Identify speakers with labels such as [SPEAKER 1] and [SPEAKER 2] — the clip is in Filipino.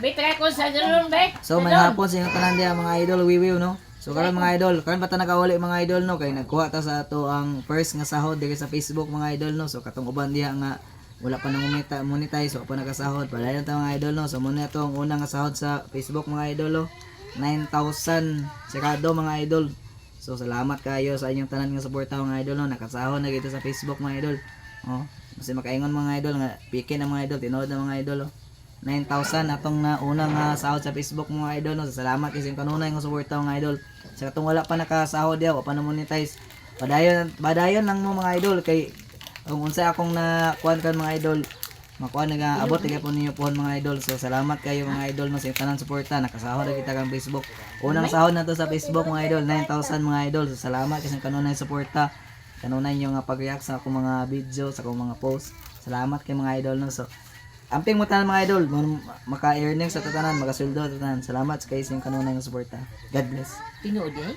[SPEAKER 1] Be, try ko sa dalon, be.
[SPEAKER 2] So may hapon sa inyong tanan diya mga idol, wiwiw no. So karon mga idol, karon pa ta nakauli mga idol no kay nagkuha ta sa ato ang first nga sahod diri sa Facebook mga idol no. So katong uban diha nga wala pa nang monetize so pa nakasahod. Padayon ta mga idol no. So muna ito ang unang sahod sa Facebook mga idol no. 9,000 sekado mga idol. So salamat kayo sa inyong tanan nga suporta mga idol no. Nakasahod na gito sa Facebook mga idol. Oh, kasi makaingon mga idol nga pikin ang mga idol, tinood ang mga idol oh. 9,000 atong na unang sahod sa Facebook mga idol no. So, salamat kasi kanunay nga suporta mga idol. Sa katong wala pa nakasahod diha, wala pa na monetize. Padayon lang mo mga idol kay kung unsa akong na kuan kan mga idol, makuha nag-abot tigay po ninyo pohon mga idol. So salamat kayo mga idol no sa tanan suporta. Nakasahod na kita kang Facebook. Unang sahod na to sa Facebook mga idol, 9,000 mga idol. So salamat kasi kanunay suporta. Kanunay nyo nga pag-react sa akong mga video, sa akong mga post. Salamat kay mga idol no. So amping mo tanan mga idol, maka-earnings sa tatanan, makasweldo sa tatanan. Salamat sa kayo sa kanunay nga suporta. God bless.
[SPEAKER 1] Tinuod eh.